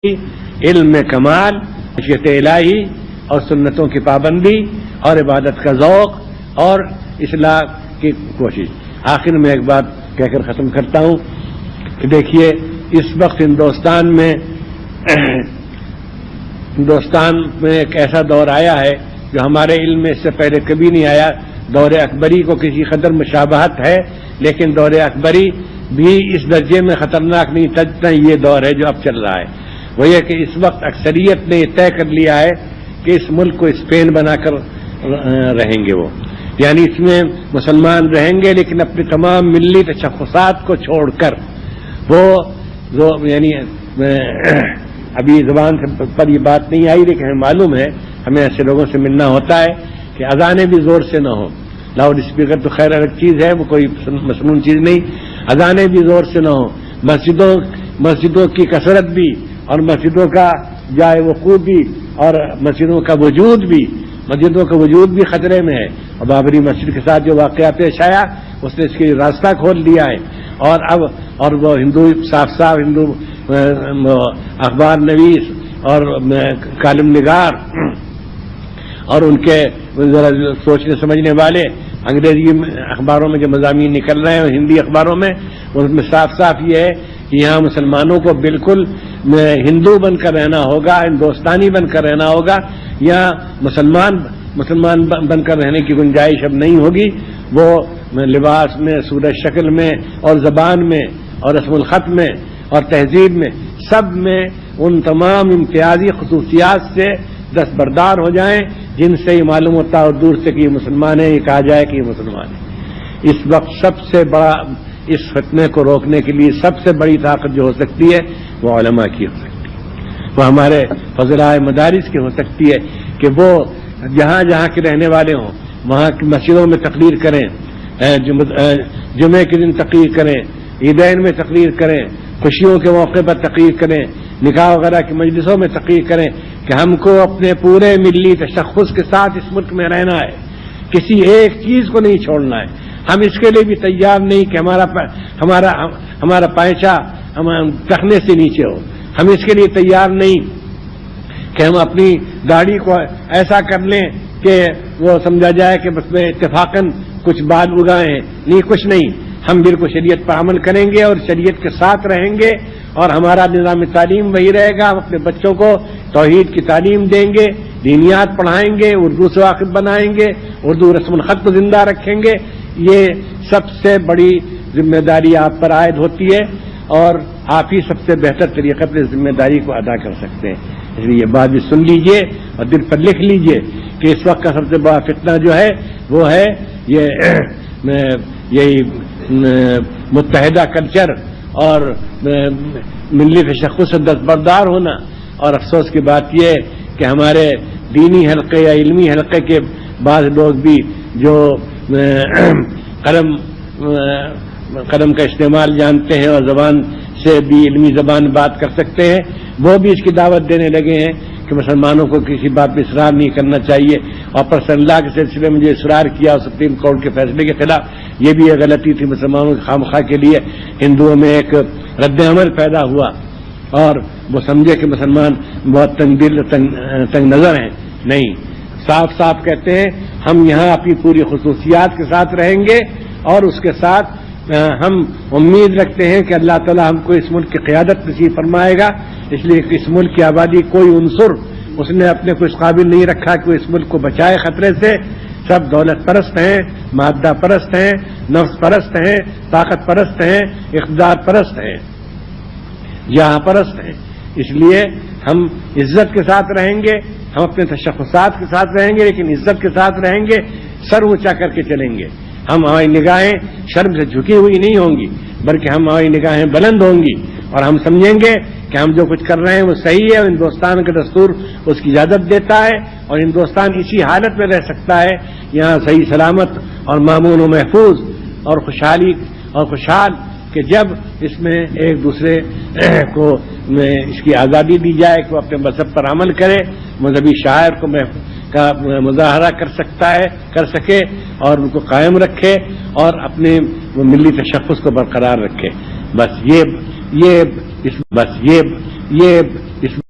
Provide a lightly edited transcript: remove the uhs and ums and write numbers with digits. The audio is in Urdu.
علم میں کمال، خشیت الہی اور سنتوں کی پابندی اور عبادت کا ذوق اور اصلاح کی کوشش۔ آخر میں ایک بات کہہ کر ختم کرتا ہوں کہ دیکھیے اس وقت ہندوستان میں ایک ایسا دور آیا ہے جو ہمارے علم میں اس سے پہلے کبھی نہیں آیا۔ دور اکبری کو کسی قدر مشابہت ہے، لیکن دور اکبری بھی اس درجے میں خطرناک نہیں تھا یہ دور ہے جو اب چل رہا ہے۔ وہ یہ کہ اس وقت اکثریت نے یہ طے کر لیا ہے کہ اس ملک کو اسپین بنا کر رہیں گے وہ، یعنی اس میں مسلمان رہیں گے لیکن اپنے تمام ملی تشخصات کو چھوڑ کر وہ یعنی ابھی زبان پر یہ بات نہیں آئی لیکن ہمیں معلوم ہے، ہمیں ایسے لوگوں سے ملنا ہوتا ہے کہ اذانیں بھی زور سے نہ ہوں، لاؤڈ اسپیکر تو خیر الگ چیز ہے، وہ کوئی مسنون چیز نہیں، اذانیں بھی زور سے نہ ہوں، مسجدوں کی کثرت بھی اور مسجدوں کا جائے وقوع بھی اور مسجدوں کا وجود بھی خطرے میں ہے۔ اور بابری مسجد کے ساتھ جو واقعہ پیش آیا اس نے اس کے راستہ کھول دیا ہے، اور وہ ہندو صاف ہندو اخبار نویس اور کالم نگار اور ان کے ذرا سوچنے سمجھنے والے انگریزی اخباروں میں جو مضامین نکل رہے ہیں ہندی اخباروں میں، اس میں صاف یہ ہے کہ یہاں مسلمانوں کو بالکل ہندو بن کر رہنا ہوگا، ہندوستانی بن کر رہنا ہوگا، یہاں مسلمان بن کر رہنے کی گنجائش اب نہیں ہوگی۔ وہ لباس میں، صورت شکل میں اور زبان میں اور رسم الخط میں اور تہذیب میں، سب میں ان تمام امتیازی خصوصیات سے دستبردار ہو جائیں جن سے یہ معلوم ہوتا ہے اور دور سے کہ یہ مسلمان ہے، یہ کہا جائے کہ یہ مسلمان ہے۔ اس وقت سب سے بڑا اس فتنے کو روکنے کے لیے سب سے بڑی طاقت جو ہو سکتی ہے وہ علماء کی ہو سکتی ہے، وہ ہمارے فضلائے مدارس کی ہو سکتی ہے کہ وہ جہاں کے رہنے والے ہوں وہاں کی مسجدوں میں تقریر کریں، جمعے کے دن تقریر کریں، عیدین میں تقریر کریں، خوشیوں کے موقع پر تقریر کریں، نکاح وغیرہ کی مجلسوں میں تقریر کریں کہ ہم کو اپنے پورے ملی تشخص کے ساتھ اس ملک میں رہنا ہے، کسی ایک چیز کو نہیں چھوڑنا ہے۔ ہم اس کے لیے بھی تیار نہیں کہ ہمارا پائچہ ٹخنے سے نیچے ہو، ہم اس کے لیے تیار نہیں کہ ہم اپنی داڑھی کو ایسا کر لیں کہ وہ سمجھا جائے کہ بس میں اتفاقاً کچھ بال اگائے ہیں، نہیں کچھ نہیں، ہم بالکل شریعت پر عمل کریں گے اور شریعت کے ساتھ رہیں گے اور ہمارا نظام تعلیم وہی رہے گا۔ ہم اپنے بچوں کو توحید کی تعلیم دیں گے، دینیات پڑھائیں گے، اردو سے واقف بنائیں گے، اردو رسم الخط کو زندہ رکھیں گے۔ یہ سب سے بڑی ذمہ داری آپ پر عائد ہوتی ہے اور آپ ہی سب سے بہتر طریقے پر اس ذمہ داری کو ادا کر سکتے ہیں۔ اس لیے یہ بات بھی سن لیجئے اور دل پر لکھ لیجئے کہ اس وقت کا سب سے بڑا فتنہ جو ہے وہ ہے یہی متحدہ کلچر اور ملی تشخص سے دستبردار ہونا۔ اور افسوس کی بات یہ ہے کہ ہمارے دینی حلقے یا علمی حلقے کے بعض لوگ بھی جو قلم کا استعمال جانتے ہیں اور زبان سے بھی علمی زبان بات کر سکتے ہیں، وہ بھی اس کی دعوت دینے لگے ہیں کہ مسلمانوں کو کسی بات پہ اصرار نہیں کرنا چاہیے، اور پرسنل لا کے سلسلے میں جو اصرار کیا سپریم کورٹ کے فیصلے کے خلاف، یہ بھی ایک غلطی تھی مسلمانوں کی خامخواہ کے لیے۔ ہندوؤں میں ایک رد عمل پیدا ہوا اور وہ سمجھے کہ مسلمان بہت تنگ دل تنگ نظر ہیں، نہیں، صاف کہتے ہیں ہم یہاں اپنی پوری خصوصیات کے ساتھ رہیں گے اور اس کے ساتھ ہم امید رکھتے ہیں کہ اللہ تعالیٰ ہم کو اس ملک کی قیادت نصیب فرمائے گا۔ اس لیے کہ اس ملک کی آبادی کوئی عنصر اس نے اپنے کو اس قابل نہیں رکھا کہ وہ اس ملک کو بچائے خطرے سے۔ سب دولت پرست ہیں، مادہ پرست ہیں، نفس پرست ہیں، طاقت پرست ہیں، اقتدار پرست ہیں، یہاں پرست ہیں۔ اس لیے ہم عزت کے ساتھ رہیں گے، ہم اپنے تشخصات کے ساتھ رہیں گے لیکن عزت کے ساتھ رہیں گے، سر اونچا کر کے چلیں گے۔ ہماری نگاہیں شرم سے جھکی ہوئی نہیں ہوں گی بلکہ ہماری نگاہیں بلند ہوں گی اور ہم سمجھیں گے کہ ہم جو کچھ کر رہے ہیں وہ صحیح ہے اور ہندوستان کا دستور اس کی اجازت دیتا ہے اور ہندوستان اسی حالت میں رہ سکتا ہے، یہاں صحیح سلامت اور مامون و محفوظ اور خوشحال کہ جب اس میں ایک دوسرے کو اس کی آزادی دی جائے کہ وہ اپنے مذہب پر عمل کرے، مذہبی شاعر کا مظاہرہ کر سکے اور ان کو قائم رکھے اور اپنے ملی تشخص کو برقرار رکھے۔ بس یہ اس